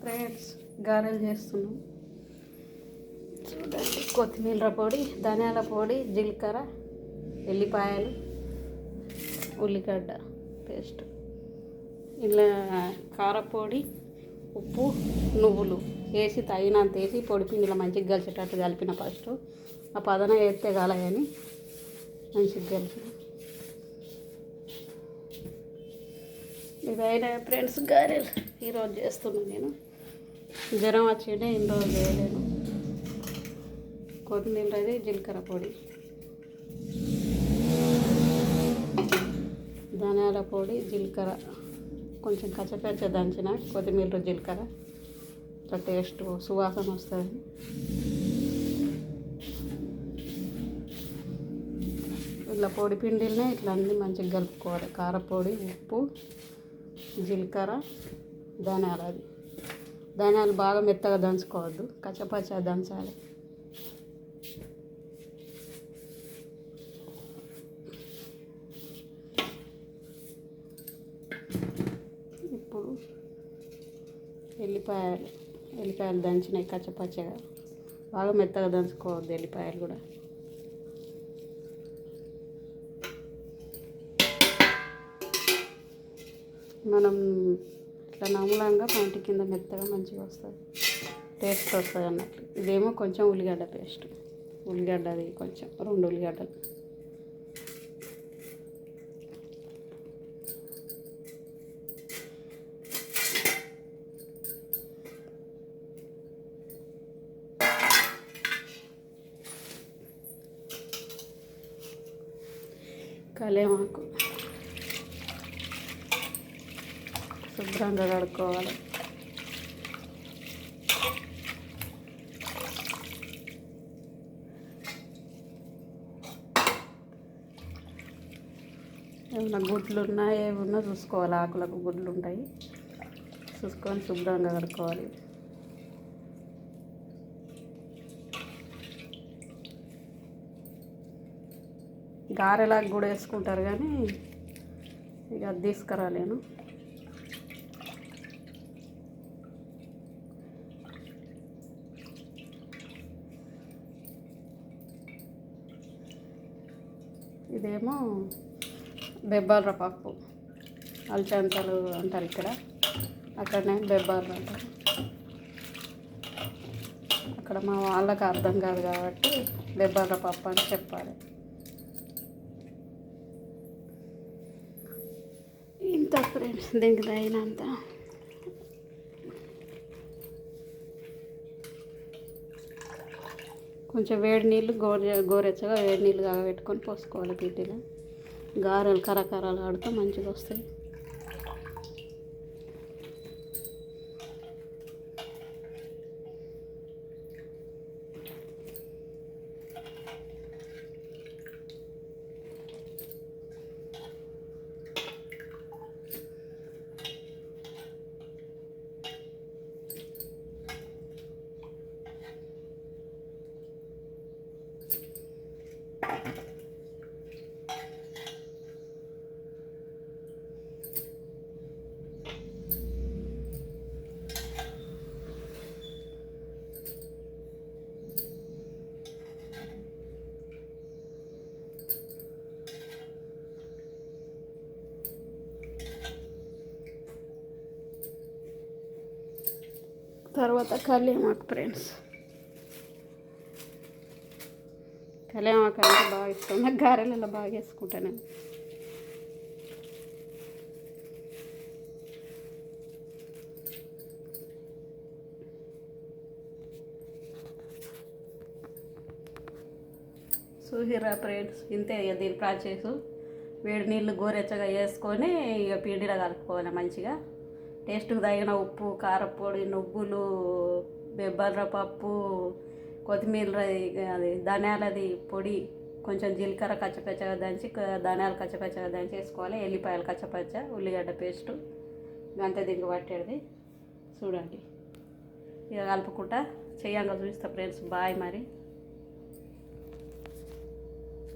Friends, గారెలు చేస్తున్నాం. చూడండి, కొత్తిమీర పొడి, ధనియాల పొడి, జీలకర్ర, ఎల్లిపాయలు, ఉల్లిగడ్డ పేస్ట్, ఇలా కారపొడి, ఉప్పు, నువ్వులు వేసి తగినంత వేసి పొడి పిండిలో మంచిగా కలిసేటట్టు కలిపిన. ఫస్ట్ ఆ పదన వేస్తే కాలని మంచిగా కలిపిన. ఇవైనా ఫ్రెండ్స్ గారెలు ఈరోజు చేస్తున్నాను. నేను జ్వరం వచ్చిండే ఇన్ని రోజులు చేయలేను. కొత్తిమీర అది, జీలకర్ర పొడి, ధనియాల పొడి, జీలకర్ర కొంచెం కచ్చపచ్చ దంచిన కొత్తిమీర జీలకర్ర ఇట్లా టేస్ట్ సువాసన వస్తుంది. ఇట్లా పొడి పిండిలనే ఇట్లా అన్నీ మంచిగా కలుపుకోవాలి. కారపొడి, ఉప్పు, జీలకర్ర, ధనియాలు బాగా మెత్తగా దంచుకోవద్దు, కచ్చపచ్చ దంచాలి. ఇప్పుడు ఎల్లిపాయలు దంచినాయి కచ్చపచ్చగా, బాగా మెత్తగా దంచుకోవద్దు. ఎల్లిపాయలు కూడా మనం ఇట్లా నమ్మలంగా పంటి కింద మెత్తగా మంచిగా వస్తుంది, టేస్ట్ వస్తుంది అన్నట్లు. ఇదేమో కొంచెం ఉల్లిగడ్డ పేస్ట్, ఉల్లిగడ్డది కొంచెం 2 ఉల్లిగడ్డలు, కలేమాకు శుభ్రంగా కడుక్కోవాలి. ఏమైనా గుడ్లు ఉన్నా ఏమున్నా చూసుకోవాలి. ఆకులకు గుడ్లు ఉంటాయి, చూసుకొని శుభ్రంగా కడుక్కోవాలి. గారెలాగా కూడా వేసుకుంటారు కానీ ఇక అది తీసుకురాలేను. ఇదేమో బెబ్బార్ర పప్పు, అల్చంతలు అంటారు ఇక్కడ, అక్కడనే బెబ్బార్ర అంటారు. అక్కడ మా వాళ్ళకి అర్థం కాదు కాబట్టి బెబ్బార్ర పప్పు అని చెప్పాలి. ఇంత ఫ్రెండ్స్, దీనికి తగినంత కొంచెం వేడి నీళ్ళు గోరెచ్చగా వేడి నీళ్ళు కాగబెట్టుకొని పోసుకోవాలి. పీటీలో గారెలు కరకరాలు ఆడుతూ మంచిగా వస్తాయి. తర్వాత కళ్యామాకు ఫ్రెండ్స్, కళ్యామాకు అంటే బాగా ఇష్టం నాకు. గారెలలో బాగా వేసుకుంటాను నేను. చూసిరా ఫ్రెండ్స్, ఇంతే ఇక దీని ప్రాసెస్. వేడి నీళ్ళు గోరెచ్చగా వేసుకొని ఇక పిండిలో కలుపుకోవాలి మంచిగా. టేస్ట్కి తగిన ఉప్పు, కారపొడి, నువ్వులు, బెబ్బర్ర పప్పు, కొత్తిమీర అది ధనియాలది పొడి, కొంచెం జీలకర్ర కచ్చపచ్చగా దంచి, ధనియాలు కచ్చపచ్చగా దంచి వేసుకోవాలి. ఎల్లిపాయలు కచ్చపచ్చ, ఉల్లిగడ్డ పేస్టు అంతే దీనికి పట్టేది. చూడండి, ఇక కలుపుకుంటా చేయంగా చూపిస్తా ఫ్రెండ్స్. బాయ్ మరి.